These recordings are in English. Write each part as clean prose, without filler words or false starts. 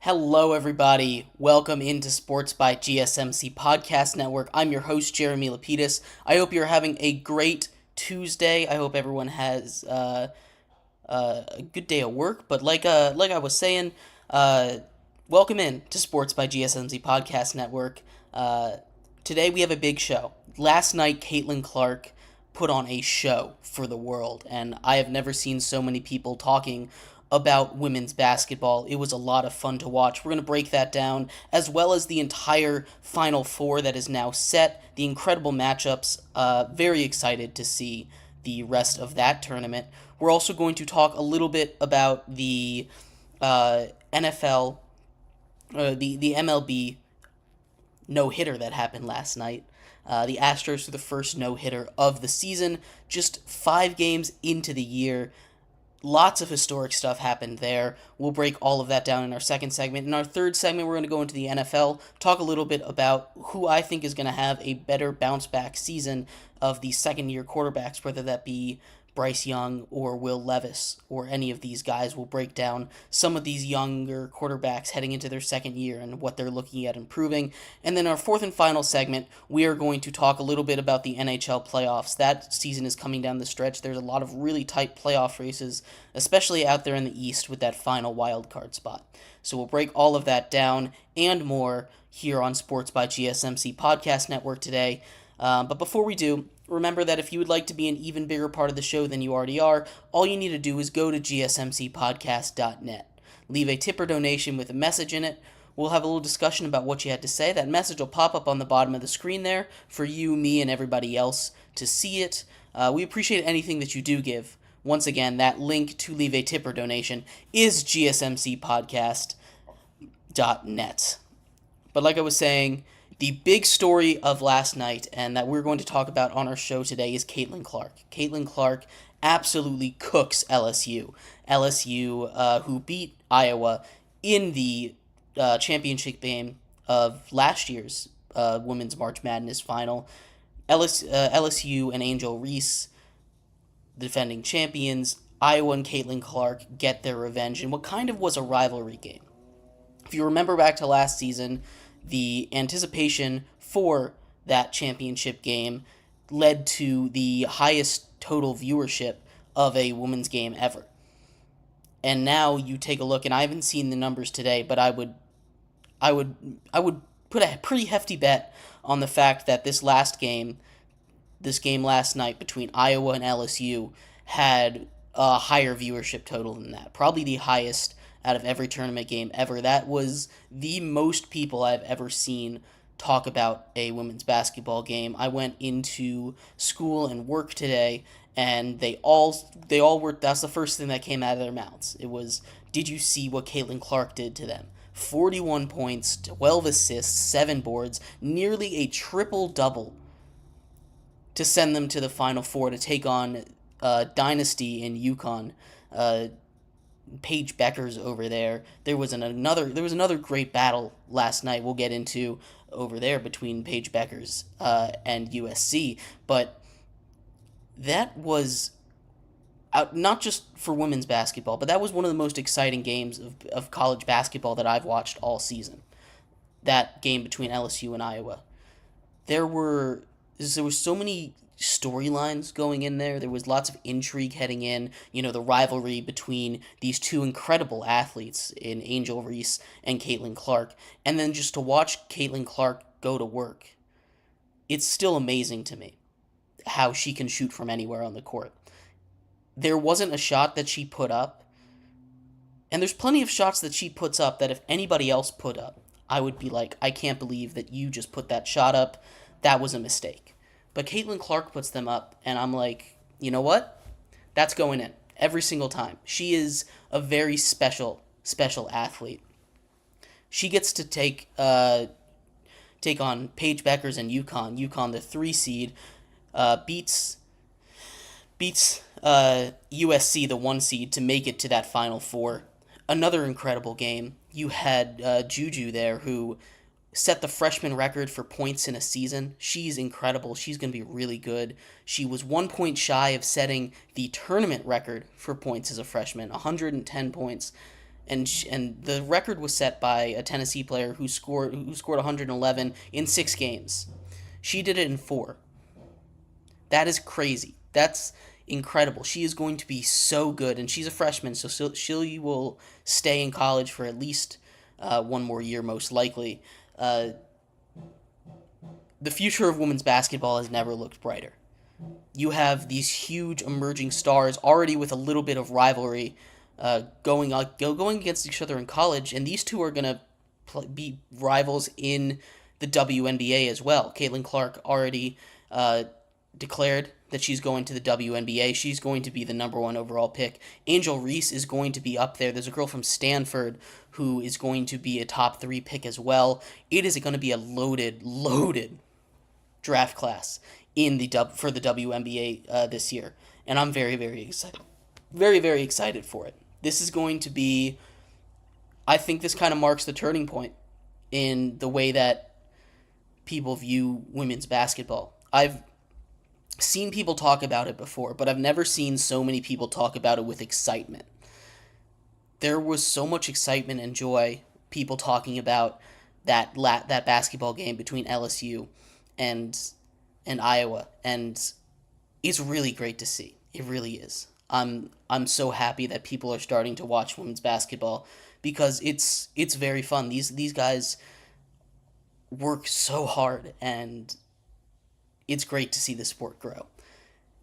Hello, everybody. Welcome into Sports by GSMC Podcast Network. I'm your host, Jeremy Lapidus. I hope you're having a great Tuesday. I hope everyone has a good day of work. But like I was saying, uh, welcome in to Sports by GSMC Podcast Network. Today we have a big show. Last night, Caitlin Clark put on a show for the world, and I have never seen so many people talking about women's basketball. It was a lot of fun to watch. We're going to break that down, as well as the entire Final Four that is now set, the incredible matchups. Very excited to see the rest of that tournament. We're also going to talk a little bit about the NFL, the MLB no-hitter that happened last night. The Astros were the first no-hitter of the season, just 5 games into the year. Lots of historic stuff happened there. We'll break all of that down in our second segment. In our third segment, we're going to go into the NFL, talk a little bit about who I think is going to have a better bounce-back season of the second-year quarterbacks, whether that be Bryce Young or Will Levis or any of these guys. Will break down some of these younger quarterbacks heading into their second year and what they're looking at improving. And then our fourth and final segment, we are going to talk a little bit about the NHL playoffs. That season is coming down the stretch. There's a lot of really tight playoff races, especially out there in the East with that final wild card spot. So we'll break all of that down and more here on Sports by GSMC Podcast Network today. But before we do, remember that if you would like to be an even bigger part of the show than you already are, all you need to do is go to gsmcpodcast.net. Leave a tip or donation with a message in it. We'll have a little discussion about what you had to say. That message will pop up on the bottom of the screen there for you, me, and everybody else to see it. We appreciate anything that you do give. Once again, that link to leave a tip or donation is gsmcpodcast.net. But like I was saying, the big story of last night, and that we're going to talk about on our show today, is Caitlin Clark. Caitlin Clark absolutely cooks LSU. LSU, who beat Iowa in the championship game of last year's Women's March Madness final. LSU and Angel Reese, the defending champions. Iowa and Caitlin Clark get their revenge in what kind of was a rivalry game. If you remember back to last season, the anticipation for that championship game led to the highest total viewership of a women's game ever. And now you take a look, and I haven't seen the numbers today, but I would put a pretty hefty bet on the fact that this game last night between Iowa and LSU had a higher viewership total than that. Probably the highest out of every tournament game ever. That was the most people I've ever seen talk about a women's basketball game. I went into school and work today, and they all were, that's the first thing that came out of their mouths. It was, did you see what Caitlin Clark did to them? 41 points, 12 assists, 7 boards, nearly a triple-double to send them to the Final Four to take on Dynasty in UConn. Paige Beckers over there. There was another great battle last night we'll get into over there between Paige Beckers and USC, but that was not just for women's basketball, but that was one of the most exciting games of college basketball that I've watched all season. That game between LSU and Iowa. There were so many storylines going in there. There was lots of intrigue heading in, the rivalry between these two incredible athletes in Angel Reese and Caitlin Clark, and then just to watch Caitlin Clark go to work. It's still amazing to me how she can shoot from anywhere on the court. There wasn't a shot that she put up, and there's plenty of shots that she puts up that if anybody else put up, I would be like, I can't believe that you just put that shot up. That was a mistake. But Caitlin Clark puts them up, and I'm like, you know what? That's going in every single time. She is a very special athlete. She gets to take on Paige Beckers and UConn. UConn, the 3 seed, beats USC, the 1 seed, to make it to that Final Four. Another incredible game. You had Juju there, who set the freshman record for points in a season. She's incredible. She's going to be really good. She was 1 point shy of setting the tournament record for points as a freshman, 110 points. and the record was set by a Tennessee player who scored 111 in 6 games. She did it in 4. That is crazy. That's incredible. She is going to be so good, and she's a freshman, so she will stay in college for at least one more year, most likely. Uh, the future of women's basketball has never looked brighter. You have these huge emerging stars already with a little bit of rivalry going against each other in college, and these two are going to be rivals in the WNBA as well. Caitlin Clark already declared that she's going to the WNBA. She's going to be the number 1 overall pick. Angel Reese is going to be up there. There's a girl from Stanford who is going to be a top 3 pick as well. It is going to be a loaded draft class for the WNBA this year, and I'm very excited, very excited for it. This is going to be, I think this kind of marks the turning point in the way that people view women's basketball. I've seen people talk about it before, but I've never seen so many people talk about it with excitement. There was so much excitement and joy, people talking about that basketball game between LSU and Iowa, and it's really great to see. It really is. I'm so happy that people are starting to watch women's basketball because it's very fun. These guys work so hard, and it's great to see the sport grow.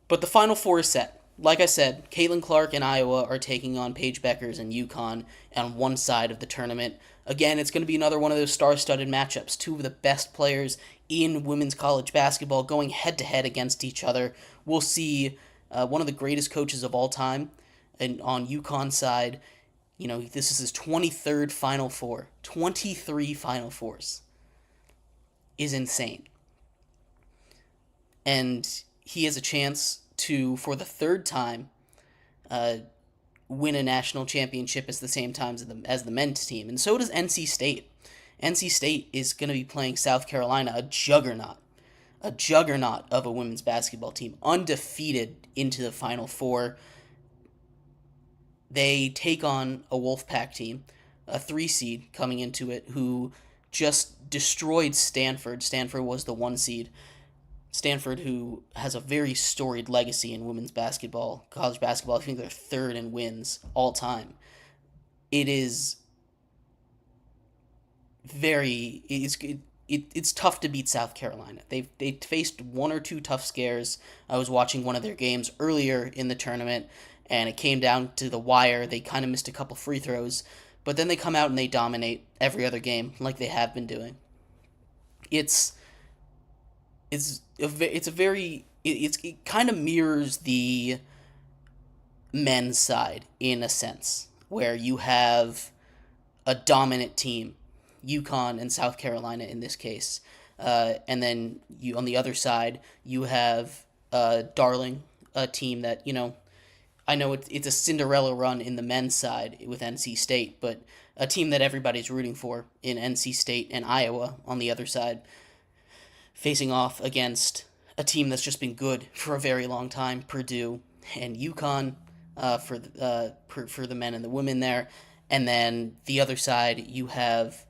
But the Final Four is set. Like I said, Caitlin Clark and Iowa are taking on Paige Beckers and UConn on one side of the tournament. Again, it's going to be another one of those star-studded matchups. Two of the best players in women's college basketball going head-to-head against each other. We'll see one of the greatest coaches of all time and on UConn's side. You know, this is his 23rd Final Four. 23 Final Fours is insane. And he has a chance to, for the third time, win a national championship at the same time as the men's team. And so does NC State. NC State is going to be playing South Carolina, a juggernaut of a women's basketball team, undefeated into the Final Four. They take on a Wolfpack team, a 3 seed coming into it, who just destroyed Stanford. Stanford was the 1 seed. Stanford, who has a very storied legacy in women's basketball, college basketball. I think they're 3rd in wins all time. It's tough to beat South Carolina. They faced 1 or 2 tough scares. I was watching one of their games earlier in the tournament, and it came down to the wire. They kind of missed a couple free throws, but then they come out and they dominate every other game like they have been doing. It kind of mirrors the men's side in a sense, where you have a dominant team, UConn and South Carolina in this case, and then you on the other side you have Darling, a team that I know it's a Cinderella run in the men's side with NC State, but a team that everybody's rooting for in NC State and Iowa on the other side, facing off against a team that's just been good for a very long time, Purdue and UConn for the men and the women there. And then the other side, you have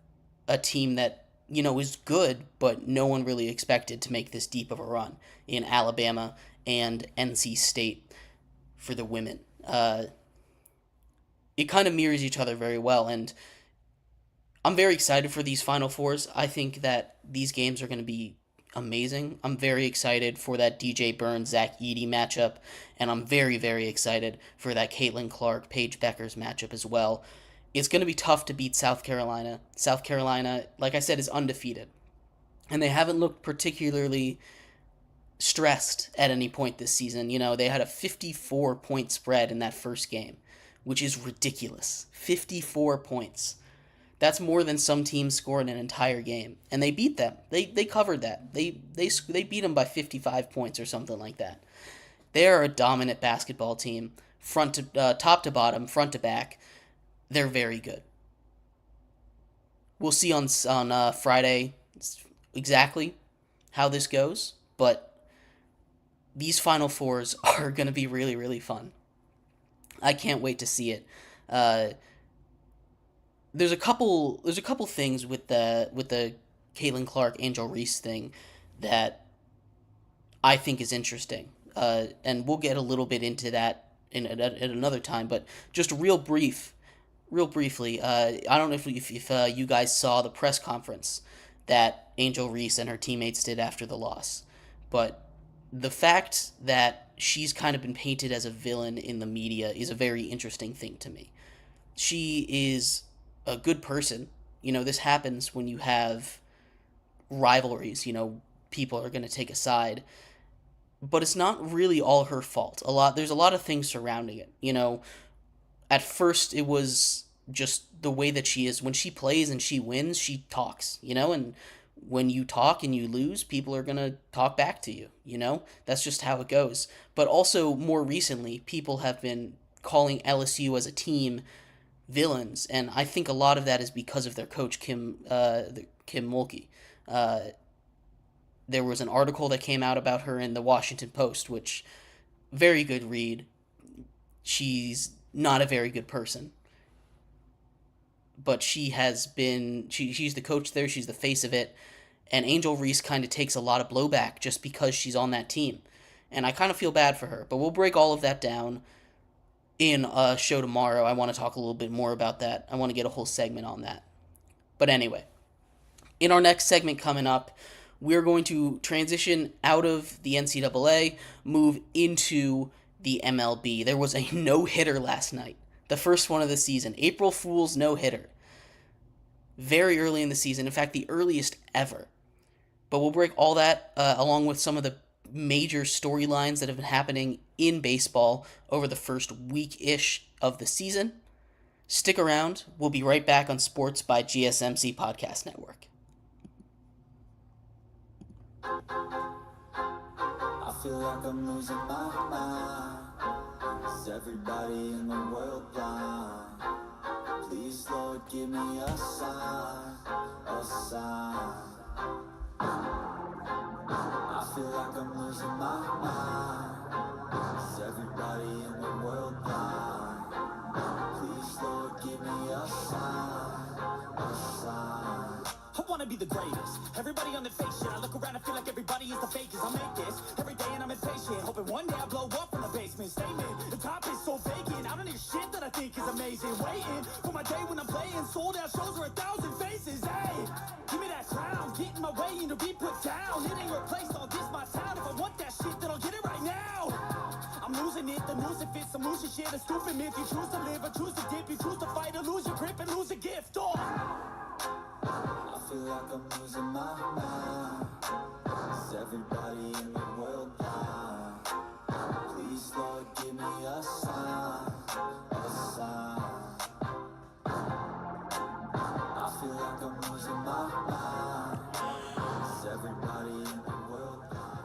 a team that, is good, but no one really expected to make this deep of a run in Alabama and NC State for the women. It kind of mirrors each other very well, and I'm very excited for these Final Fours. I think that these games are going to be amazing. I'm very excited for that DJ Burns Zach Edey matchup, and I'm very excited for that Caitlin Clark Paige Beckers matchup as well. It's going to be tough to beat South Carolina. South Carolina, like I said, is undefeated, and they haven't looked particularly stressed at any point this season. They had a 54-point spread in that first game, which is ridiculous. 54 points. That's more than some teams score in an entire game, and they beat them. They covered that. They beat them by 55 points or something like that. They are a dominant basketball team, top to bottom, front to back. They're very good. We'll see on Friday exactly how this goes, but these Final Fours are going to be really fun. I can't wait to see it. there's a couple things with the Caitlin Clark Angel Reese thing that I think is interesting, and we'll get a little bit into that at another time. But just real briefly, I don't know if you guys saw the press conference that Angel Reese and her teammates did after the loss, but the fact that she's kind of been painted as a villain in the media is a very interesting thing to me. She is a good person. This happens when you have rivalries. People are going to take a side, but it's not really all her fault. There's a lot of things surrounding it. At first it was just the way that she is. When she plays and she wins, she talks, and when you talk and you lose, people are going to talk back to you. That's just how it goes. But also, more recently, people have been calling LSU as a team villains, and I think a lot of that is because of their coach, Kim Mulkey. Uh, there was an article that came out about her in the Washington Post, which, very good read. She's not a very good person, but she's the coach there, she's the face of it, and Angel Reese kind of takes a lot of blowback just because she's on that team. And I kind of feel bad for her, but we'll break all of that down in a show tomorrow. I want to talk a little bit more about that. I want to get a whole segment on that. But anyway, in our next segment coming up, we're going to transition out of the NCAA, move into the MLB. There was a no-hitter last night, the first one of the season. April Fool's no-hitter. Very early in the season, in fact, the earliest ever. But we'll break all that along with some of the major storylines that have been happening in baseball over the first week-ish of the season. Stick around. We'll be right back on Sports by GSMC Podcast Network. I feel like I'm losing my mind. Is everybody in the world blind? Please, Lord, give me a sign, a sign. I feel like I'm losing my mind. Is everybody in the world blind? Please, Lord, give me a sign, a sign. I wanna be the greatest. Everybody on the fake shit. I look around and feel like everybody is the fakest. I make this every day and I'm impatient. Hoping one day I blow up from the basement. Statement, the top is so vacant. I don't hear shit that I think is amazing. Waiting for my day when I'm playing. Sold out shows for 1,000 faces. Hey, give me that crown. Get in my way and to be put down. It ain't replaced, all this my town. If I want that shit, then I'll get it right now. I'm losing it, the news it fits. I'm losing shit, a stupid myth. You choose to live or choose to dip. You choose to fight or lose your grip and lose a gift. Oh. I feel like I'm losing my mind. Is everybody in the world blind? Please, Lord, give me a sign, a sign. I feel like I'm losing my mind. Is everybody in the world blind?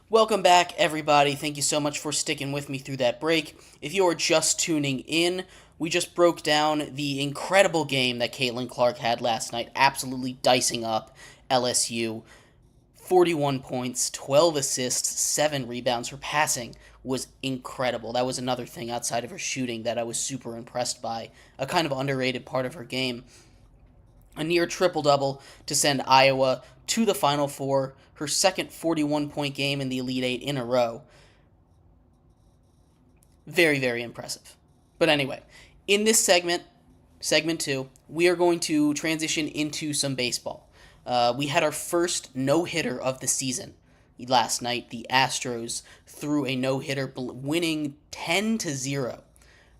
Welcome back, everybody. Thank you so much for sticking with me through that break. If you are just tuning in, we just broke down the incredible game that Caitlin Clark had last night, absolutely dicing up LSU. 41 points, 12 assists, 7 rebounds. Her passing was incredible. That was another thing outside of her shooting that I was super impressed by, a kind of underrated part of her game. A near triple-double to send Iowa to the Final Four, her second 41-point game in the Elite Eight in a row. Very, very impressive. But anyway, in this segment 2, we are going to transition into some baseball. We had our first no-hitter of the season last night. The Astros threw a no-hitter, winning 10-0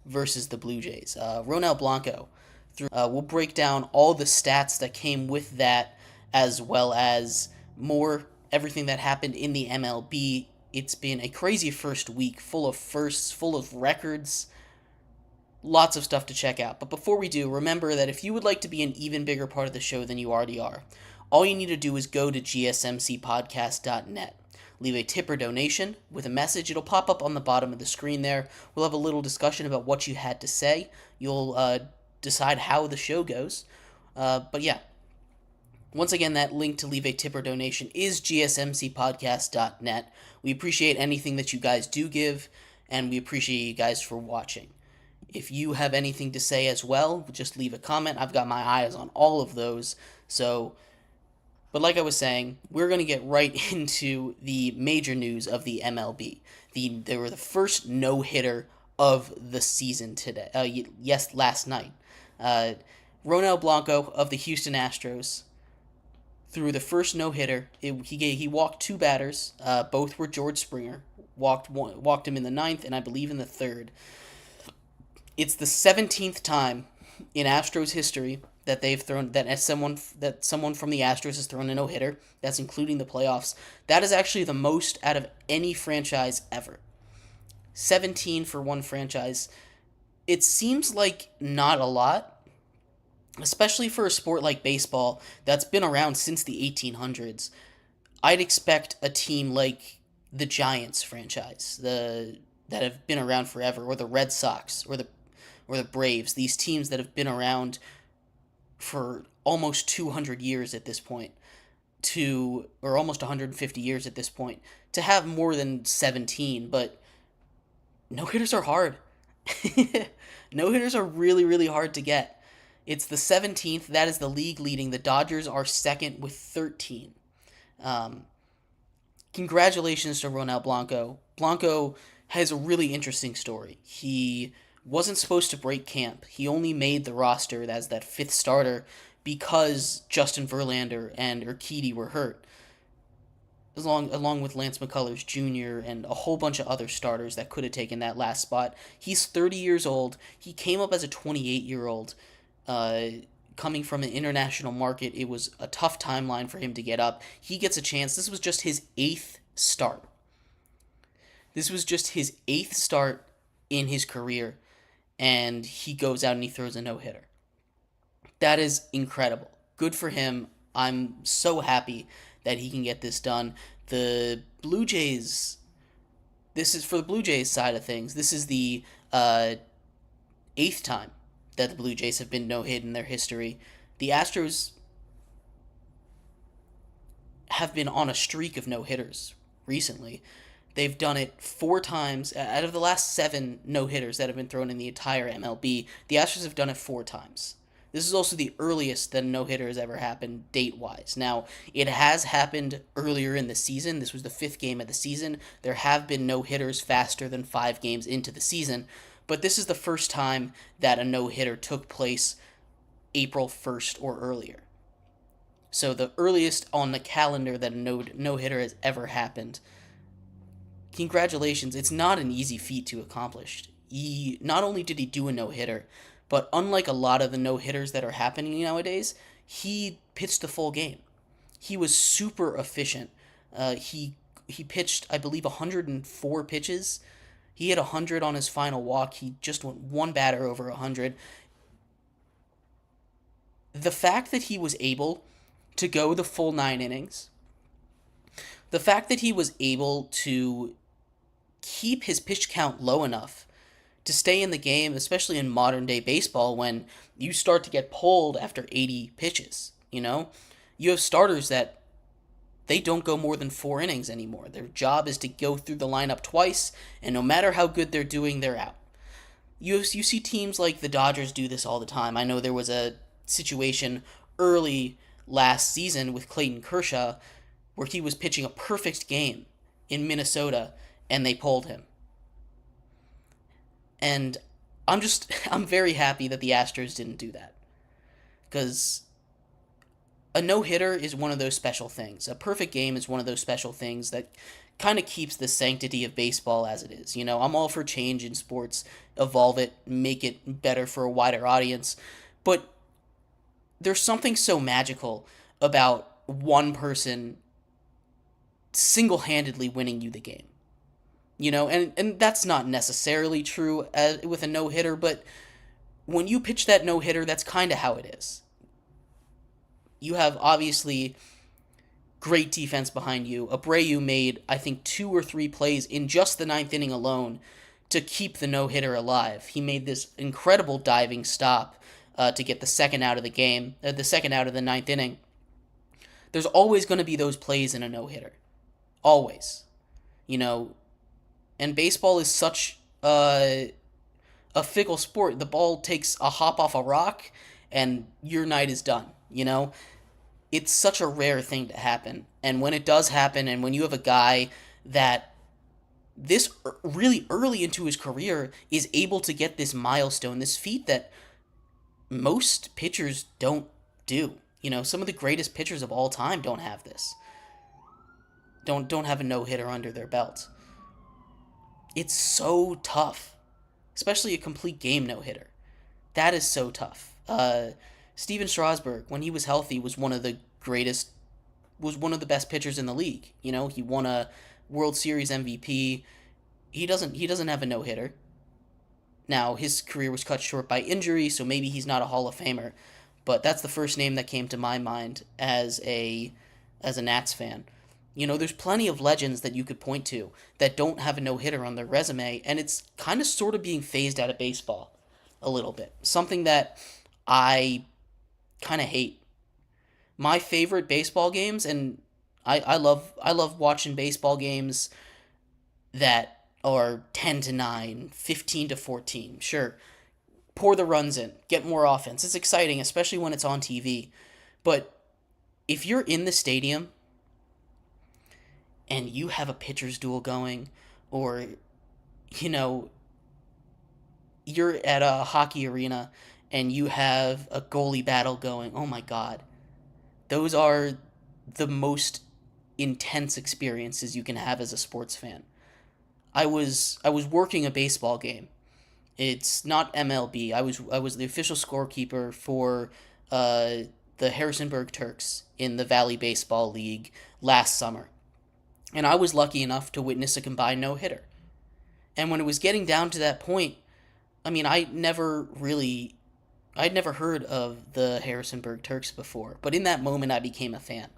versus the Blue Jays. Ronel Blanco threw. We'll break down all the stats that came with that, as well as everything that happened in the MLB. It's been a crazy first week, full of firsts, full of records. Lots of stuff to check out. But before we do, remember that if you would like to be an even bigger part of the show than you already are, all you need to do is go to gsmcpodcast.net. Leave a tip or donation with a message. It'll pop up on the bottom of the screen there. We'll have a little discussion about what you had to say. You'll decide how the show goes. But yeah, once again, that link to leave a tip or donation is gsmcpodcast.net. We appreciate anything that you guys do give, and we appreciate you guys for watching. If you have anything to say as well, just leave a comment. I've got my eyes on all of those. But like I was saying, we're going to get right into the major news of the MLB. They were the first no-hitter of the season today. Last night. Ronel Blanco of the Houston Astros threw the first no-hitter. He walked two batters. Both were George Springer. Walked him in the ninth and I believe in the third. It's the 17th time in Astros history that someone from the Astros has thrown a no-hitter. That's including the playoffs. That is actually the most out of any franchise ever. 17 for one franchise. It seems like not a lot, especially for a sport like baseball that's been around since the 1800s. I'd expect a team like the Giants franchise, that have been around forever, or the Red Sox, or the Braves, these teams that have been around for almost 200 years at this point, or almost 150 years at this point, to have more than 17, but no-hitters are hard. No-hitters are really, really hard to get. It's the 17th. That is the league leading. The Dodgers are second with 13. Congratulations to Ronel Blanco. Blanco has a really interesting story. He wasn't supposed to break camp. He only made the roster as that fifth starter because Justin Verlander and Urquidy were hurt, along with Lance McCullers Jr. and a whole bunch of other starters that could have taken that last spot. He's 30 years old. He came up as a 28-year-old, coming from an international market. It was a tough timeline for him to get up. He gets a chance. This was just his 8th start. This was just his 8th start in his career, and he goes out and he throws a no-hitter. That is incredible. Good for him. I'm so happy that he can get this done. The Blue Jays, this is for the Blue Jays side of things. This is the 8th time that the Blue Jays have been no-hit in their history. The Astros have been on a streak of no-hitters recently. They've done it 4 times. Out of the last 7 no-hitters that have been thrown in the entire MLB, the Astros have done it 4 times. This is also the earliest that a no-hitter has ever happened date-wise. Now, it has happened earlier in the season. This was the 5th game of the season. There have been no-hitters faster than 5 games into the season, but this is the first time that a no-hitter took place April 1st or earlier. So the earliest on the calendar that a no-hitter has ever happened. Congratulations. It's not an easy feat to accomplish. Not only did he do a no-hitter, but unlike a lot of the no-hitters that are happening nowadays, he pitched the full game. He was super efficient. He pitched, I believe, 104 pitches. He hit 100 on his final walk. He just went one batter over 100. The fact that he was able to go the full 9 innings, the fact that he was able to keep his pitch count low enough to stay in the game, especially in modern day baseball when you start to get pulled after 80 pitches, You have starters that they don't go more than 4 innings anymore. Their job is to go through the lineup twice, and no matter how good they're doing, they're out. You see teams like the Dodgers do this all the time. I know there was a situation early last season with Clayton Kershaw where he was pitching a perfect game in Minnesota, and they pulled him. And I'm very happy that the Astros didn't do that. Because a no-hitter is one of those special things. A perfect game is one of those special things that kind of keeps the sanctity of baseball as it is. I'm all for change in sports, evolve it, make it better for a wider audience. But there's something so magical about one person single-handedly winning you the game. And that's not necessarily true with a no-hitter, but when you pitch that no-hitter, that's kind of how it is. You have, obviously, great defense behind you. Abreu made, I think, 2 or 3 plays in just the 9th inning alone to keep the no-hitter alive. He made this incredible diving stop to get the second out of the game, the second out of the 9th inning. There's always going to be those plays in a no-hitter. Always. And baseball is such uh, a fickle sport. The ball takes a hop off a rock, and your night is done. It's such a rare thing to happen. And when it does happen, and when you have a guy that this really early into his career is able to get this milestone, this feat that most pitchers don't do. Some of the greatest pitchers of all time don't have this. Don't have a no-hitter under their belt. It's so tough, especially a complete game no-hitter. That is so tough. Steven Strasburg, when he was healthy, was one of the best pitchers in the league. He won a World Series MVP. He doesn't have a no-hitter. Now, his career was cut short by injury, so maybe he's not a Hall of Famer, but that's the first name that came to my mind as a Nats fan. There's plenty of legends that you could point to that don't have a no-hitter on their resume, and it's kind of sort of being phased out of baseball a little bit. Something that I kind of hate. My favorite baseball games, and I love watching baseball games that are 10-9, 15-14. Sure, pour the runs in, get more offense. It's exciting, especially when it's on TV. But if you're in the stadium and you have a pitcher's duel going, or you're at a hockey arena and you have a goalie battle going, oh my god. Those are the most intense experiences you can have as a sports fan. I was working a baseball game. It's not MLB. I was the official scorekeeper for the Harrisonburg Turks in the Valley Baseball League last summer. And I was lucky enough to witness a combined no-hitter. And when it was getting down to that point, I'd never heard of the Harrisonburg Turks before, but in that moment I became a fan.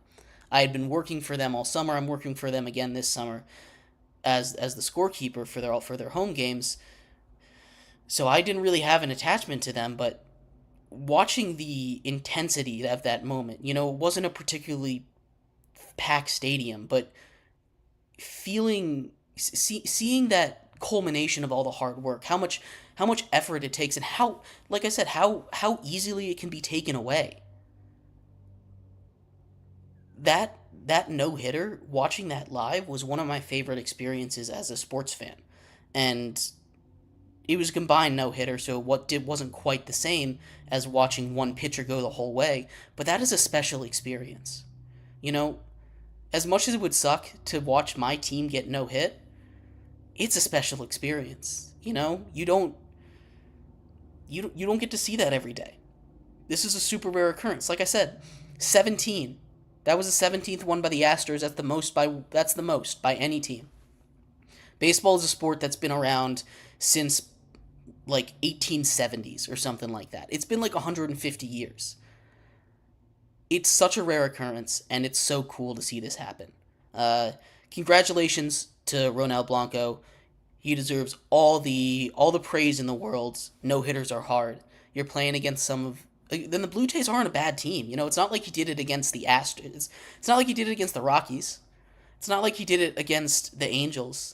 I had been working for them all summer. I'm working for them again this summer as the scorekeeper for their home games. So I didn't really have an attachment to them, but watching the intensity of that moment, it wasn't a particularly packed stadium, but seeing that culmination of all the hard work, how much effort it takes, and how, like I said, how easily it can be taken away. That no-hitter, watching that live, was one of my favorite experiences as a sports fan. And it was a combined no-hitter, so wasn't quite the same as watching one pitcher go the whole way, but that is a special experience. As much as it would suck to watch my team get no hit, it's a special experience. You don't get to see that every day. This is a super rare occurrence. Like I said, 17. That was the 17th one by the Astros. That's the most by any team. Baseball is a sport that's been around since like 1870s or something like that. It's been like 150 years. It's such a rare occurrence, and it's so cool to see this happen. Congratulations to Ronel Blanco. He deserves all the praise in the world. No-hitters are hard. You're playing against then the Blue Jays aren't a bad team. It's not like he did it against the Astros. It's not like he did it against the Rockies. It's not like he did it against the Angels.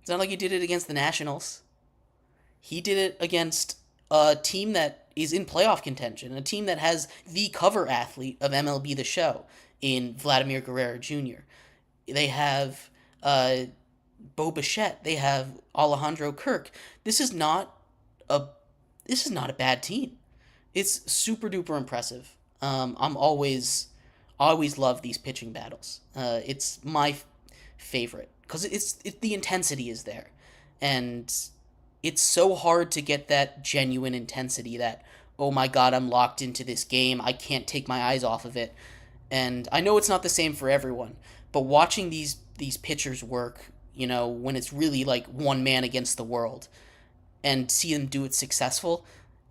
It's not like he did it against the Nationals. He did it against a team that is in playoff contention, a team that has the cover athlete of MLB The Show in Vladimir Guerrero Jr. They have Bo Bichette. They have Alejandro Kirk. This is not a bad team. It's super duper impressive. I always love these pitching battles. It's my favorite because the intensity is there, and it's so hard to get that genuine intensity that, oh my god, I'm locked into this game. I can't take my eyes off of it. And I know it's not the same for everyone, but watching these pitchers work, when it's really like one man against the world, and see them do it successfully,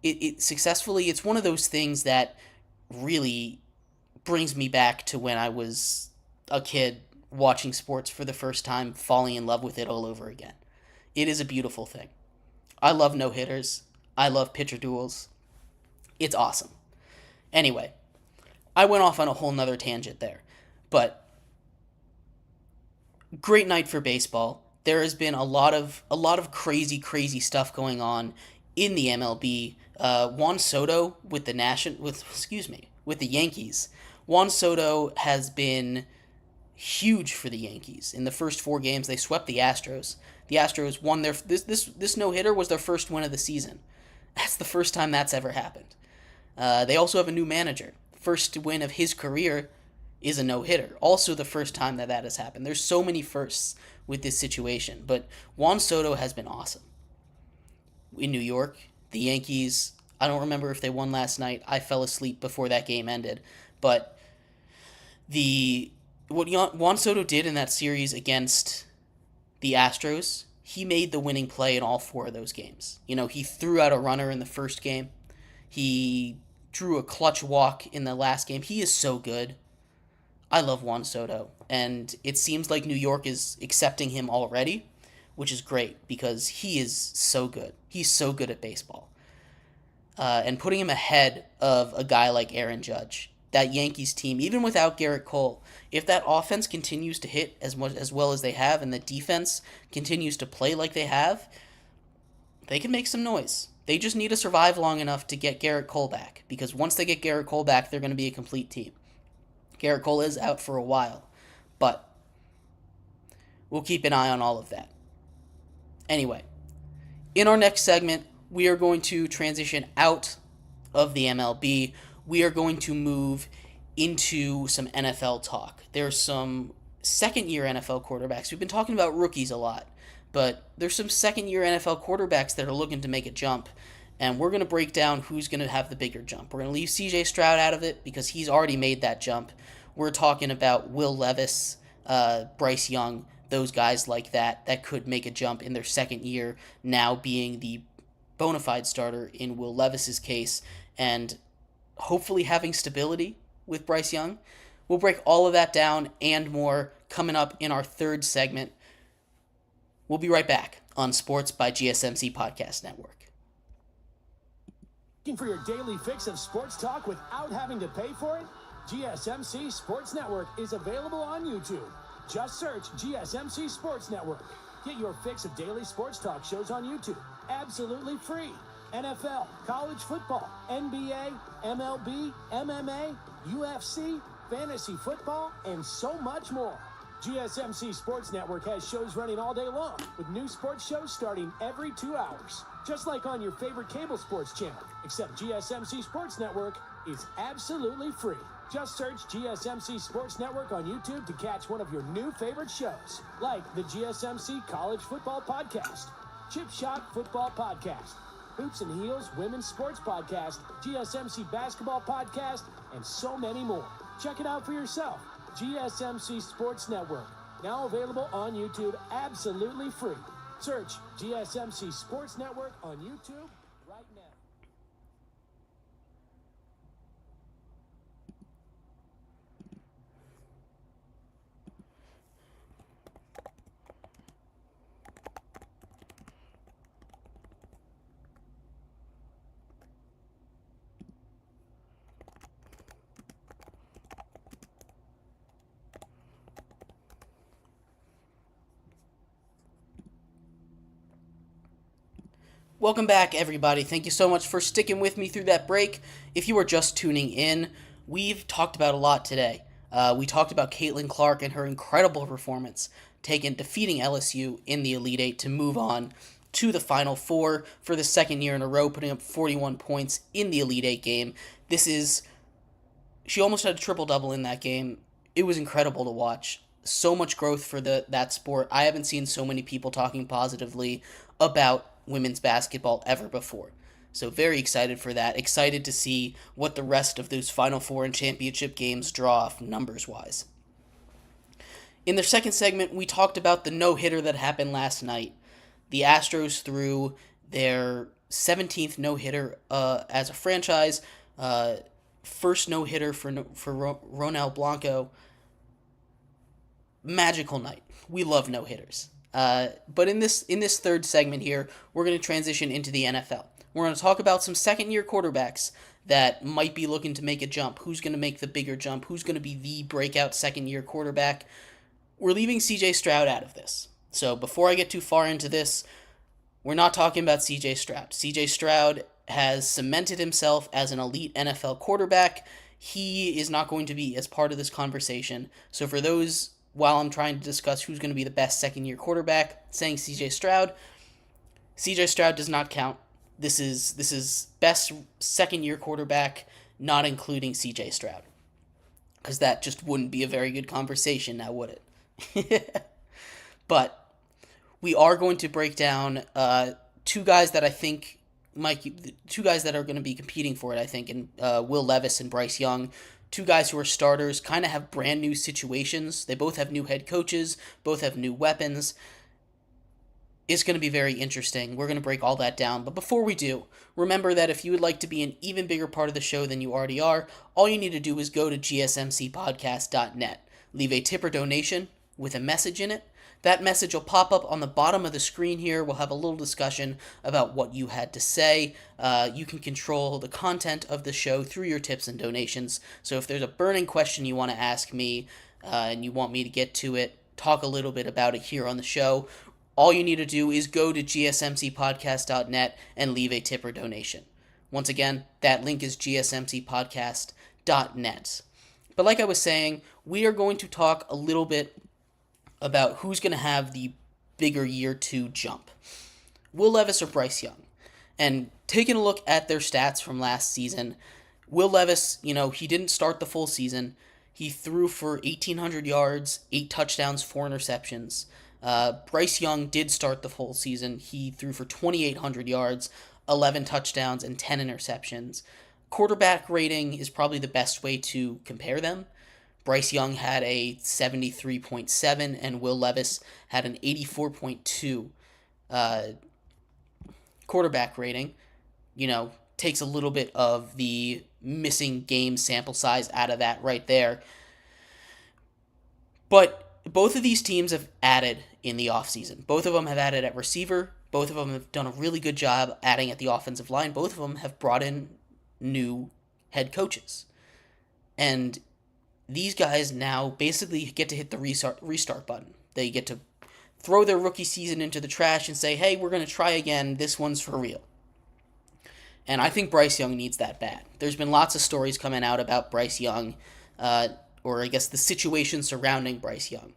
it's one of those things that really brings me back to when I was a kid watching sports for the first time, falling in love with it all over again. It is a beautiful thing. I love no-hitters. I love pitcher duels. It's awesome. Anyway, I went off on a whole nother tangent there. But great night for baseball. there has been a lot of crazy stuff going on in the MLB. Juan Soto with the Yankees. Juan Soto has been huge for the Yankees. In the first 4 games, they swept the Astros. The Astros won their this no hitter was their first win of the season. That's the first time that's ever happened. They also have a new manager. First win of his career is a no hitter. Also, the first time that has happened. There's so many firsts with this situation, but Juan Soto has been awesome. In New York, the Yankees, I don't remember if they won last night. I fell asleep before that game ended, but what Juan Soto did in that series against the Astros, he made the winning play in all 4 of those games. He threw out a runner in the first game. He drew a clutch walk in the last game. He is so good. I love Juan Soto, and it seems like New York is accepting him already, which is great because he is so good. He's so good at baseball. And putting him ahead of a guy like Aaron Judge, that Yankees team, even without Garrett Cole, if that offense continues to hit as well as they have and the defense continues to play like they have, they can make some noise. They just need to survive long enough to get Garrett Cole back, because once they get Garrett Cole back, they're going to be a complete team. Garrett Cole is out for a while, but we'll keep an eye on all of that. Anyway, in our next segment, we are going to transition out of the MLB. We are going to move into some NFL talk. There's some second-year NFL quarterbacks. We've been talking about rookies a lot, but there's some second-year NFL quarterbacks that are looking to make a jump, and we're going to break down who's going to have the bigger jump. We're going to leave CJ Stroud out of it because he's already made that jump. We're talking about Will Levis, Bryce Young, those guys like that could make a jump in their second year, now being the bona fide starter in Will Levis's case, and hopefully having stability with Bryce Young. We'll break all of that down and more coming up in our third segment. We'll be right back on Sports by GSMC Podcast Network. Looking for your daily fix of sports talk without having to pay for it? GSMC Sports Network is available on YouTube. Just search GSMC Sports Network. Get your fix of daily sports talk shows on YouTube, absolutely free. NFL, college football, NBA, MLB, MMA, UFC, fantasy football, and so much more. GSMC Sports Network has shows running all day long, with new sports shows starting every 2 hours. Just like on your favorite cable sports channel, except GSMC Sports Network is absolutely free. Just search GSMC Sports Network on YouTube to catch one of your new favorite shows, like the GSMC College Football Podcast, Chip Shot Football Podcast, Hoops and Heels Women's Sports Podcast, GSMC Basketball Podcast, and so many more. Check it out for yourself. GSMC Sports Network, now available on YouTube absolutely free. Search GSMC Sports Network on YouTube right now. Welcome back, everybody. Thank you so much for sticking with me through that break. If you are just tuning in, we've talked about a lot today. We talked about Caitlin Clark and her incredible performance, defeating LSU in the Elite Eight to move on to the Final Four for the second year in a row, putting up 41 points in the Elite Eight game. She almost had a triple-double in that game. It was incredible to watch. So much growth for that sport. I haven't seen so many people talking positively about women's basketball ever before. So very excited for that. Excited to see what the rest of those Final Four and championship games draw off numbers-wise. In the second segment, we talked about the no-hitter that happened last night. The Astros threw their 17th no-hitter as a franchise. First no-hitter for Ronel Blanco. Magical night. We love no-hitters. But in this third segment here, we're going to transition into the NFL. We're going to talk about some second-year quarterbacks that might be looking to make a jump. Who's going to make the bigger jump? Who's going to be the breakout second-year quarterback? We're leaving CJ Stroud out of this. So before I get too far into this, we're not talking about CJ Stroud. CJ Stroud has cemented himself as an elite NFL quarterback. He is not going to be as part of this conversation. So for those, while I'm trying to discuss who's going to be the best second-year quarterback, saying CJ Stroud does not count. This is best second-year quarterback, not including CJ Stroud, because that just wouldn't be a very good conversation now, would it? But we are going to break down two guys that I think two guys that are going to be competing for it, I think, in Will Levis and Bryce Young. Two guys who are starters, kind of have brand new situations. They both have new head coaches, both have new weapons. It's going to be very interesting. We're going to break all that down. But before we do, remember that if you would like to be an even bigger part of the show than you already are, all you need to do is go to gsmcpodcast.net. Leave a tip or donation with a message in it. That message will pop up on the bottom of the screen here. We'll have a little discussion about what you had to say. You can control the content of the show through your tips and donations. So if there's a burning question you want to ask me and you want me to get to it, talk a little bit about it here on the show, all you need to do is go to gsmcpodcast.net and leave a tip or donation. Once again, that link is gsmcpodcast.net. But like I was saying, we are going to talk a little bit about who's going to have the bigger year two jump. Will Levis or Bryce Young? And taking a look at their stats from last season, Will Levis, he didn't start the full season. He threw for 1,800 yards, 8 touchdowns, 4 interceptions. Bryce Young did start the full season. He threw for 2,800 yards, 11 touchdowns, and 10 interceptions. Quarterback rating is probably the best way to compare them. Bryce Young had a 73.7, and Will Levis had an 84.2 quarterback rating. Takes a little bit of the missing game sample size out of that right there. But both of these teams have added in the offseason. Both of them have added at receiver. Both of them have done a really good job adding at the offensive line. Both of them have brought in new head coaches. And these guys now basically get to hit the restart button. They get to throw their rookie season into the trash and say, hey, we're going to try again. This one's for real. And I think Bryce Young needs that bad. There's been lots of stories coming out about Bryce Young, or I guess the situation surrounding Bryce Young,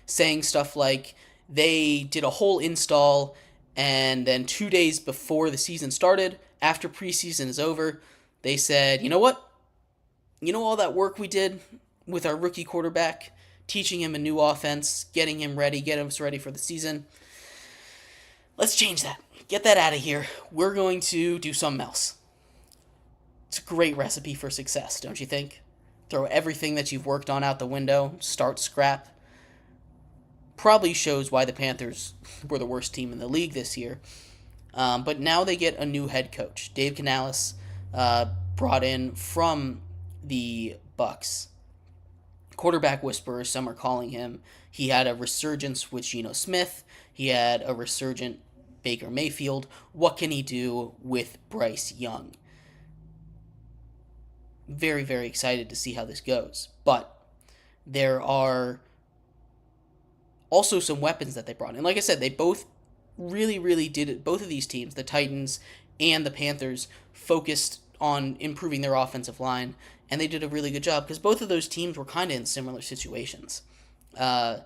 saying stuff like they did a whole install and then 2 days before the season started, after preseason is over, they said, you know what? All that work we did with our rookie quarterback, teaching him a new offense, getting him ready for the season. Let's change that. Get that out of here. We're going to do something else. It's a great recipe for success, don't you think? Throw everything that you've worked on out the window, start scrap. Probably shows why the Panthers were the worst team in the league this year. But now they get a new head coach. Dave Canales, brought in from the Bucks. Quarterback whisperer, some are calling him. He had a resurgence with Geno Smith. He had a resurgent Baker Mayfield. What can he do with Bryce Young? Very, very excited to see how this goes. But there are also some weapons that they brought in. Like I said, they both really, really did it. Both of these teams, the Titans and the Panthers, focused on improving their offensive line, and they did a really good job because both of those teams were kind of in similar situations. They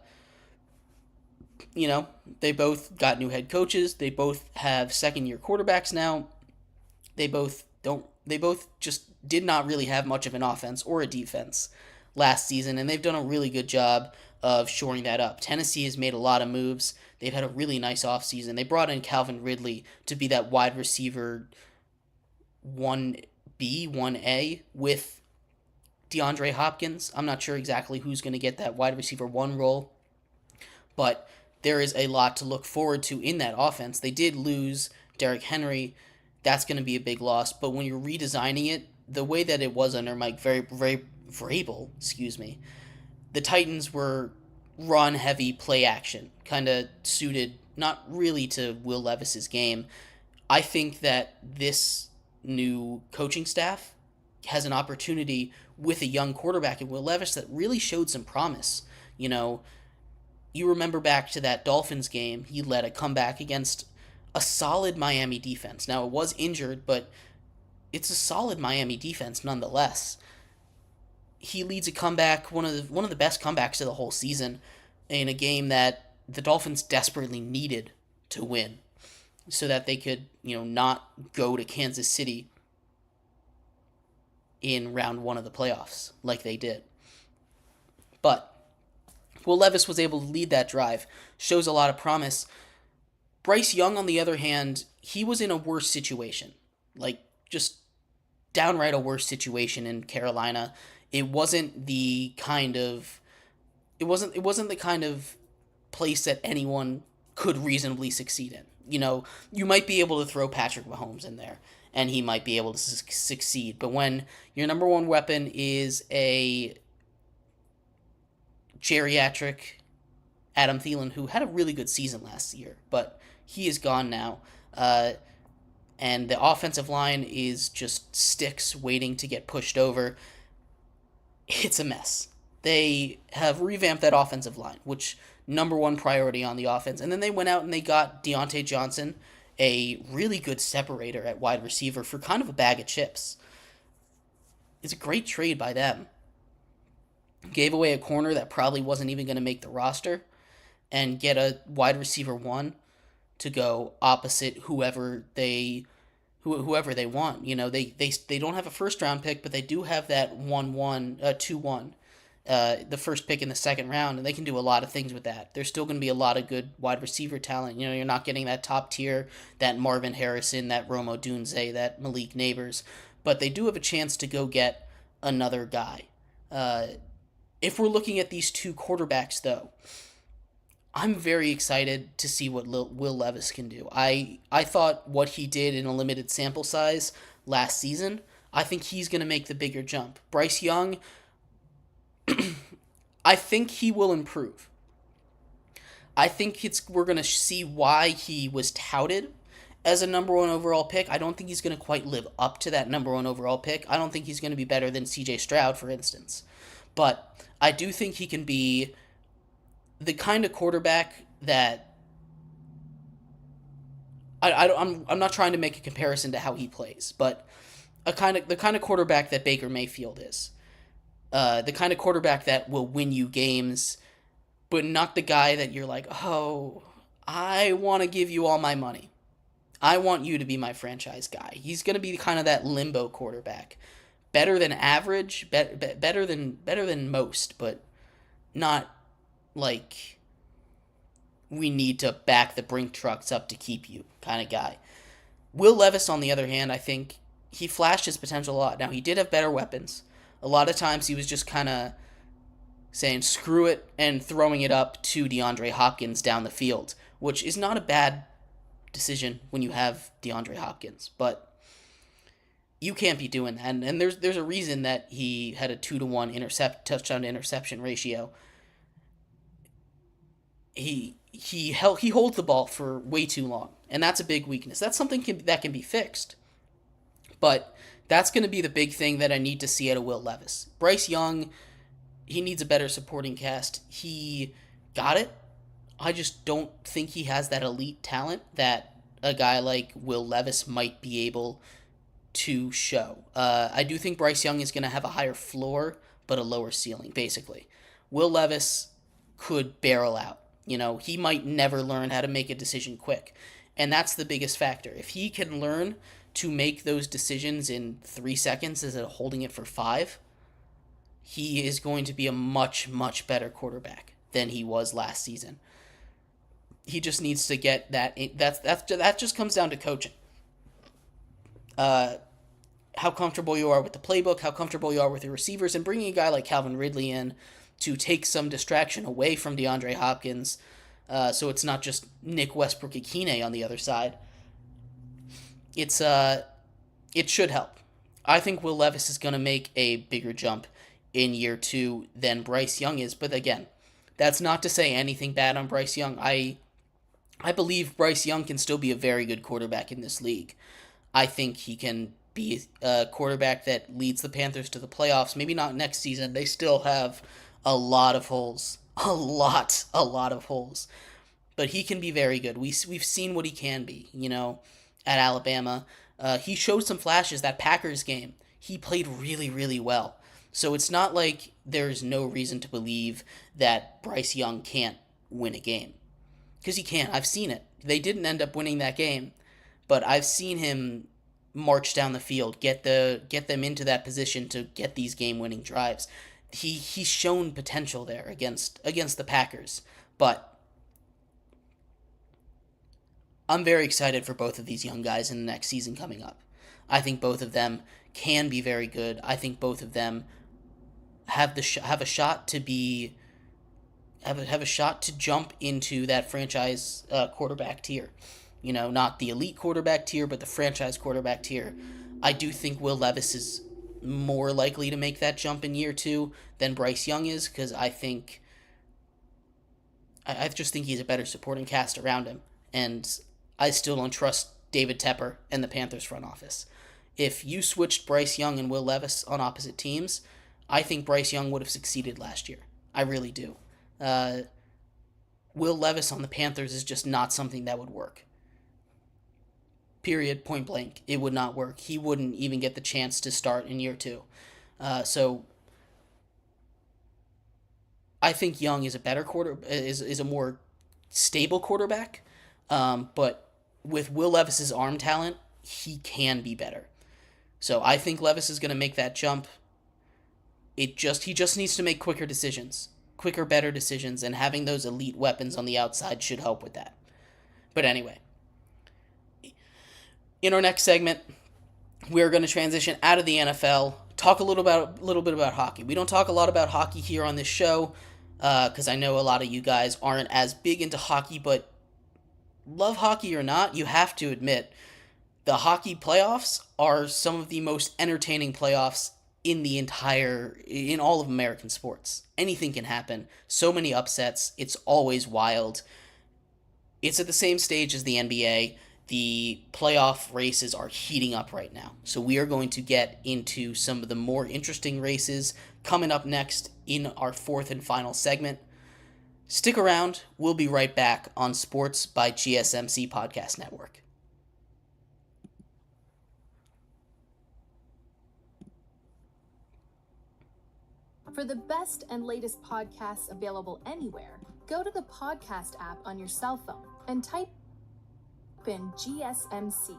both got new head coaches. They both have second-year quarterbacks now. They both just did not really have much of an offense or a defense last season, and they've done a really good job of shoring that up. Tennessee has made a lot of moves. They've had a really nice offseason. They brought in Calvin Ridley to be that wide receiver 1B, 1A with DeAndre Hopkins. I'm not sure exactly who's going to get that wide receiver 1 role, but there is a lot to look forward to in that offense. They did lose Derrick Henry. That's going to be a big loss, but when you're redesigning it, the way that it was under Mike Vrabel, the Titans were run-heavy play action, kind of suited not really to Will Levis's game. I think that this new coaching staff has an opportunity with a young quarterback in Will Levis that really showed some promise. you remember back to that Dolphins game, he led a comeback against a solid Miami defense. Now, it was injured, but it's a solid Miami defense nonetheless. He leads a comeback, one of the best comebacks of the whole season, in a game that the Dolphins desperately needed to win, so that they could, not go to Kansas City in round one of the playoffs like they did. But Will Levis was able to lead that drive, shows a lot of promise. Bryce Young, on the other hand, he was in a worse situation, like just downright a worse situation in Carolina. It wasn't the kind of place that anyone could reasonably succeed in. You might be able to throw Patrick Mahomes in there, and he might be able to succeed. But when your number one weapon is a geriatric Adam Thielen, who had a really good season last year, but he is gone now, and the offensive line is just sticks waiting to get pushed over, it's a mess. They have revamped that offensive line, which number one priority on the offense. And then they went out and they got Deontay Johnson, a really good separator at wide receiver, for kind of a bag of chips. It's a great trade by them. Gave away a corner that probably wasn't even going to make the roster, and get a wide receiver one to go opposite whoever they want. They don't have a first round pick, but they do have that 2-1, the first pick in the second round, and they can do a lot of things with that. There's still going to be a lot of good wide receiver talent. You're not getting that top tier, that Marvin Harrison, that Rome Odunze, that Malik Neighbors, but they do have a chance to go get another guy. If we're looking at these two quarterbacks, though, I'm very excited to see what Will Levis can do. I thought what he did in a limited sample size last season, I think he's going to make the bigger jump. Bryce Young, I think he will improve. I think we're going to see why he was touted as a number one overall pick. I don't think he's going to quite live up to that number one overall pick. I don't think he's going to be better than CJ Stroud, for instance. But I do think he can be the kind of quarterback that I'm not trying to make a comparison to how he plays, but the kind of quarterback that Baker Mayfield is, the kind of quarterback that will win you games, but not the guy that you're like, oh, I want to give you all my money. I want you to be my franchise guy. He's going to be kind of that limbo quarterback, better than average, better than most, but not like we need to back the brink trucks up to keep you kind of guy. Will Levis, on the other hand, I think he flashed his potential a lot. Now, he did have better weapons. A lot of times he was just kind of saying screw it and throwing it up to DeAndre Hopkins down the field, which is not a bad decision when you have DeAndre Hopkins, but you can't be doing that. And there's a reason that he had a 2-to-1 touchdown to interception ratio. He holds the ball for way too long, and that's a big weakness. That's something that can be fixed. But that's going to be the big thing that I need to see out of Will Levis. Bryce Young, he needs a better supporting cast. He got it. I just don't think he has that elite talent that a guy like Will Levis might be able to show. I do think Bryce Young is going to have a higher floor, but a lower ceiling, basically. Will Levis could barrel out. He might never learn how to make a decision quick. And that's the biggest factor. If he can learn to make those decisions in 3 seconds instead of holding it for 5, he is going to be a much, much better quarterback than he was last season. He just needs to get that. That just comes down to coaching. How comfortable you are with the playbook, how comfortable you are with your receivers, and bringing a guy like Calvin Ridley in to take some distraction away from DeAndre Hopkins, so it's not just Nick Westbrook-Ikine on the other side. It should help. I think Will Levis is going to make a bigger jump in year 2 than Bryce Young is, but again, that's not to say anything bad on Bryce Young. I believe Bryce Young can still be a very good quarterback in this league. I think he can be a quarterback that leads the Panthers to the playoffs. Maybe not next season. They still have a lot of holes a lot of holes. But he can be very good. We've seen what he can be, at Alabama. He showed some flashes. That Packers game, he played really, really well. So it's not like there's no reason to believe that Bryce Young can't win a game. Because he can. I've seen it. They didn't end up winning that game, but I've seen him march down the field, get them into that position to get these game-winning drives. He's shown potential there against the Packers, but I'm very excited for both of these young guys in the next season coming up. I think both of them can be very good. I think both of them have a shot to be have a shot to jump into that franchise quarterback tier. Not the elite quarterback tier, but the franchise quarterback tier. I do think Will Levis is more likely to make that jump in year 2 than Bryce Young is, because I just think he's a better supporting cast around him, and I still don't trust David Tepper and the Panthers front office. If you switched Bryce Young and Will Levis on opposite teams, I think Bryce Young would have succeeded last year. I really do. Will Levis on the Panthers is just not something that would work. Period, point blank. It would not work. He wouldn't even get the chance to start in year 2. So I think Young is a more stable quarterback. But with Will Levis's arm talent, he can be better. So I think Levis is going to make that jump. He just needs to make quicker, better decisions, and having those elite weapons on the outside should help with that. But anyway, in our next segment, we're going to transition out of the NFL, talk a little bit about hockey. We don't talk a lot about hockey here on this show, because I know a lot of you guys aren't as big into hockey, but love hockey or not, you have to admit the hockey playoffs are some of the most entertaining playoffs in all of American sports. Anything can happen. So many upsets. It's always wild. It's at the same stage as the NBA. The playoff races are heating up right now. So we are going to get into some of the more interesting races coming up next in our 4th and final segment. Stick around. We'll be right back on Sports by GSMC Podcast Network. For the best and latest podcasts available anywhere, go to the podcast app on your cell phone and type in GSMC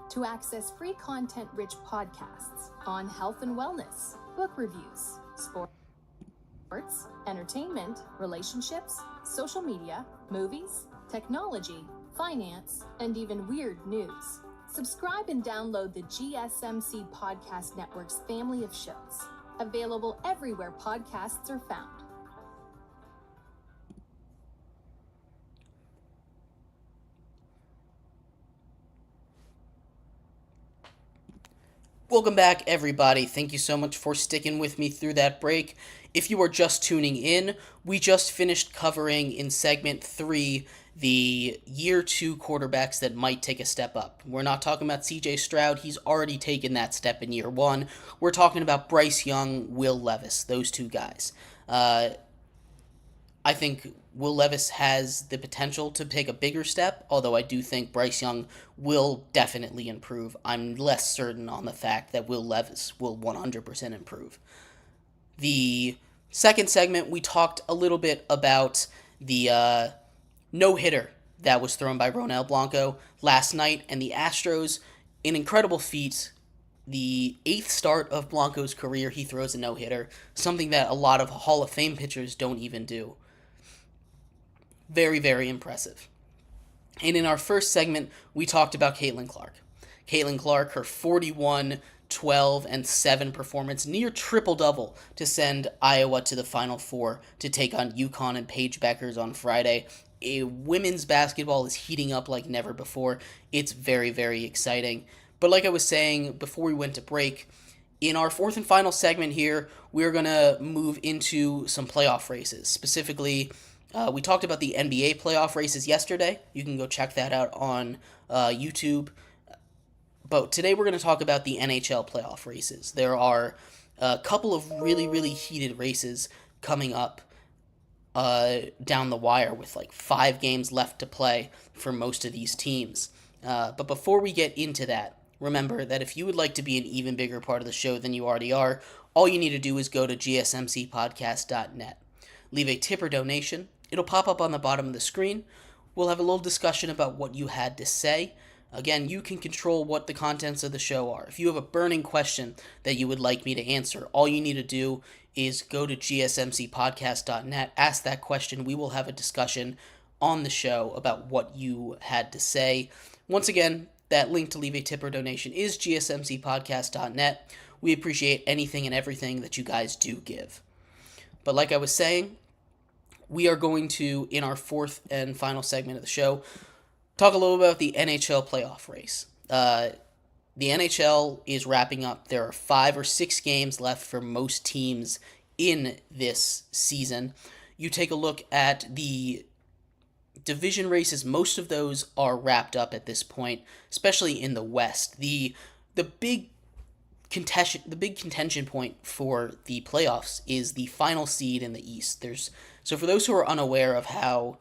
to access free content-rich podcasts on health and wellness, book reviews, sports, entertainment, relationships, social media, movies, technology, finance, and even weird news. Subscribe and download the GSMC Podcast Network's family of shows, available everywhere podcasts are found. Welcome back, everybody. Thank you so much for sticking with me through that break. If you are just tuning in, we just finished covering in segment 3 the year 2 quarterbacks that might take a step up. We're not talking about CJ Stroud. He's already taken that step in year 1. We're talking about Bryce Young, Will Levis, those two guys. I think Will Levis has the potential to take a bigger step, although I do think Bryce Young will definitely improve. I'm less certain on the fact that Will Levis will 100% improve. The second segment, we talked a little bit about the no-hitter that was thrown by Ronel Blanco last night, and the Astros, an incredible feat. The 8th start of Blanco's career, he throws a no-hitter, something that a lot of Hall of Fame pitchers don't even do. Very, very impressive. And in our first segment, we talked about Caitlin Clark. Caitlin Clark, her 41, 12, and 7 performance, near triple-double to send Iowa to the Final Four to take on UConn and Paige Beckers on Friday. Women's basketball is heating up like never before. It's very, very exciting. But like I was saying before we went to break, in our 4th and final segment here, we're going to move into some playoff races. Specifically, we talked about the NBA playoff races yesterday. You can go check that out on YouTube. But today we're going to talk about the NHL playoff races. There are a couple of really, really heated races coming up. down the wire with like 5 games left to play for most of these teams. But before we get into that, remember that if you would like to be an even bigger part of the show than you already are, all you need to do is go to gsmcpodcast.net. Leave a tip or donation. It'll pop up on the bottom of the screen. We'll have a little discussion about what you had to say. Again, you can control what the contents of the show are. If you have a burning question that you would like me to answer, all you need to do is go to gsmcpodcast.net, ask that question. We will have a discussion on the show about what you had to say. Once again, that link to leave a tip or donation is gsmcpodcast.net. We appreciate anything and everything that you guys do give. But like I was saying, we are going to, in our fourth and final segment of the show, talk a little about the NHL playoff race. The NHL is wrapping up. There are 5 or 6 games left for most teams in this season. You take a look at the division races, most of those are wrapped up at this point, especially in the West. The big contention point for the playoffs is the final seed in the East. So for those who are unaware of how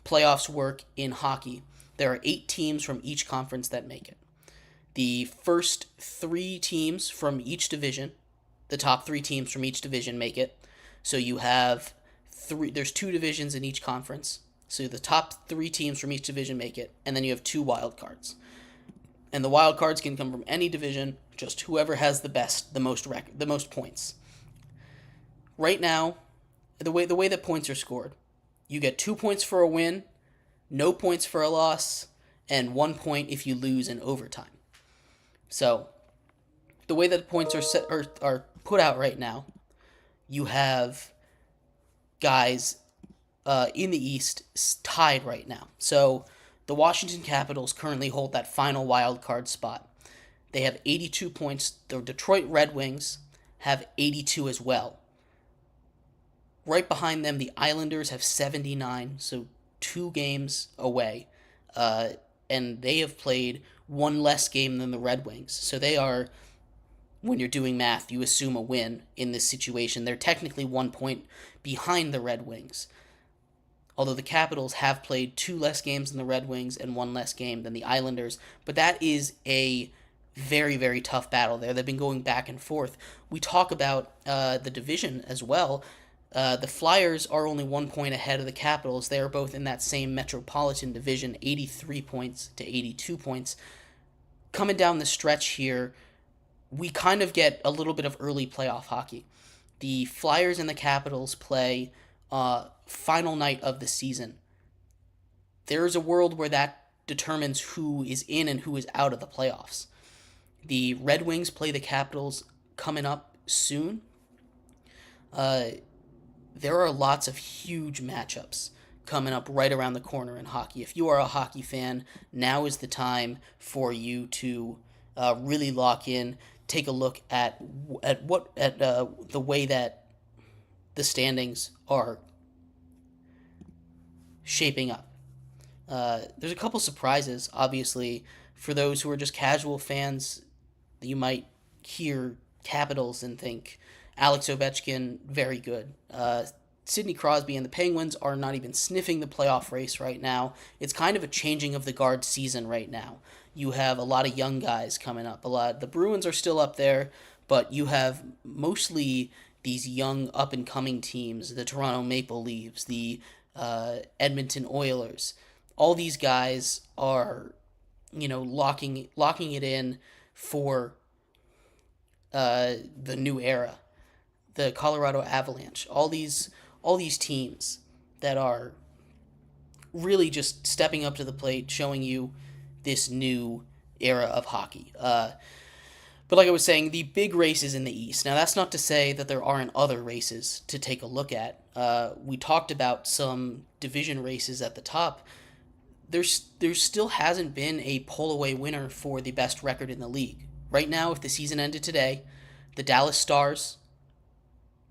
playoffs work in hockey, there are 8 teams from each conference that make it. The first 3 teams from each division, the top 3 teams from each division make it. So you have there's 2 divisions in each conference. So the top 3 teams from each division make it, and then you have 2 wild cards. And the wild cards can come from any division, just whoever has the most points. Right now, the way that points are scored, you get 2 points for a win, no points for a loss, and 1 point if you lose in overtime. So, the way that the points are put out right now, you have guys in the East tied right now. So, the Washington Capitals currently hold that final wild card spot. They have 82 points. The Detroit Red Wings have 82 as well. Right behind them, the Islanders have 79, so 2 games away. And they have played 1 less game than the Red Wings. So they are, when you're doing math, you assume a win in this situation. They're technically 1 point behind the Red Wings. Although the Capitals have played 2 less games than the Red Wings and 1 less game than the Islanders. But that is a very, very tough battle there. They've been going back and forth. We talk about the division as well. The Flyers are only 1 point ahead of the Capitals. They are both in that same Metropolitan Division, 83 points to 82 points. Coming down the stretch here, we kind of get a little bit of early playoff hockey. The Flyers and the Capitals play final night of the season. There is a world where that determines who is in and who is out of the playoffs. The Red Wings play the Capitals coming up soon. There are lots of huge matchups coming up right around the corner in hockey. If you are a hockey fan, now is the time for you to really lock in, take a look at the way that the standings are shaping up. There's a couple surprises, obviously, for those who are just casual fans. You might hear Capitals and think Alex Ovechkin, very good. Sidney Crosby and the Penguins are not even sniffing the playoff race right now. It's kind of a changing of the guard season right now. You have a lot of young guys coming up. The Bruins are still up there, but you have mostly these young up-and-coming teams, the Toronto Maple Leafs, the Edmonton Oilers. All these guys are, locking it in for the new era. The Colorado Avalanche, all these teams that are really just stepping up to the plate, showing you this new era of hockey. But like I was saying, the big races in the East. Now, that's not to say that there aren't other races to take a look at. We talked about some division races at the top. There still hasn't been a pull-away winner for the best record in the league. Right now, if the season ended today, the Dallas Stars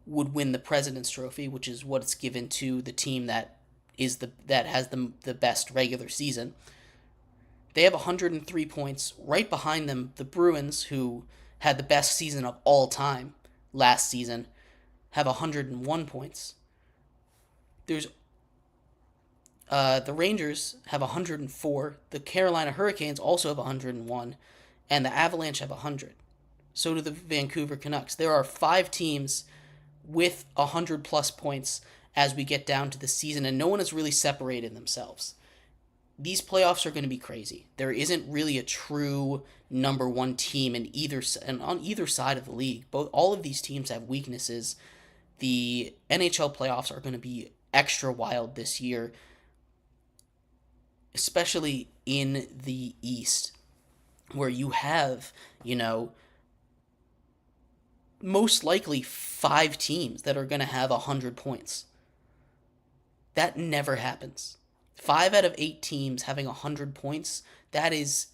would win the President's Trophy, which is what it's given to the team that has the best regular season. They have 103 points. Right behind them, the Bruins, who had the best season of all time last season, have 101 points. there's the Rangers have 104. The Carolina Hurricanes also have 101, and the Avalanche have 100. So do the Vancouver Canucks. There are 5 teams with 100 plus points as we get down to the season, and no one has really separated themselves. These playoffs are going to be crazy. There isn't really a true number one team on either side of the league. All of these teams have weaknesses. The NHL playoffs are going to be extra wild this year, especially in the East, where you have, most likely 5 teams that are going to have 100 points. That never happens. 5 out of 8 teams having 100 points, that is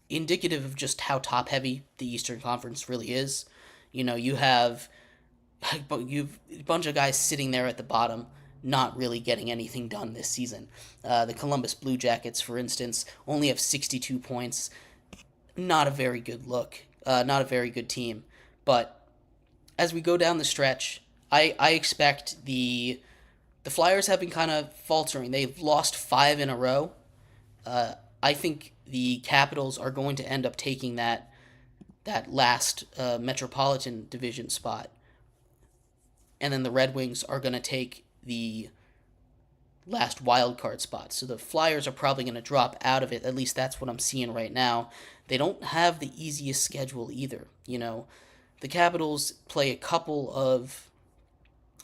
indicative of just how top-heavy the Eastern Conference really is. You have a bunch of guys sitting there at the bottom not really getting anything done this season. The Columbus Blue Jackets, for instance, only have 62 points. Not a very good look. Not a very good team. But as we go down the stretch, I expect the Flyers have been kind of faltering. They've lost 5 in a row. I think the Capitals are going to end up taking that last Metropolitan Division spot. And then the Red Wings are going to take the last wild card spot. So the Flyers are probably going to drop out of it. At least that's what I'm seeing right now. They don't have the easiest schedule either. The Capitals play a couple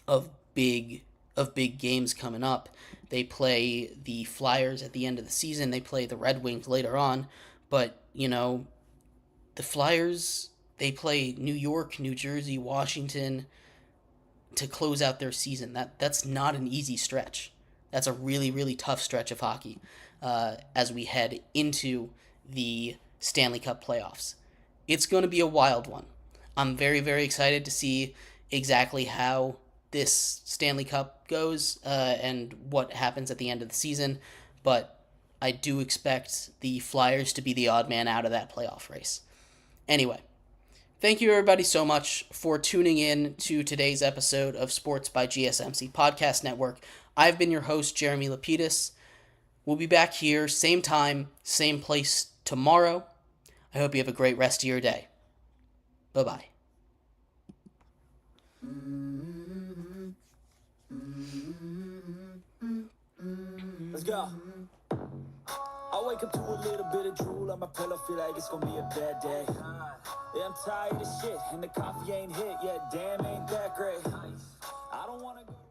of big games coming up. They play the Flyers at the end of the season. They play the Red Wings later on. But, the Flyers, they play New York, New Jersey, Washington to close out their season. That's not an easy stretch. That's a really, really tough stretch of hockey as we head into the Stanley Cup playoffs. It's going to be a wild one. I'm very, very excited to see exactly how this Stanley Cup goes and what happens at the end of the season, but I do expect the Flyers to be the odd man out of that playoff race. Anyway, thank you everybody so much for tuning in to today's episode of Sports by GSMC Podcast Network. I've been your host, Jeremy Lapidus. We'll be back here, same time, same place tomorrow. I hope you have a great rest of your day. Bye-bye. Let's go. I wake up to a little bit of drool on my pillow, feel like it's gonna be a bad day. Yeah, I'm tired of shit, and the coffee ain't hit yet, damn, ain't that great.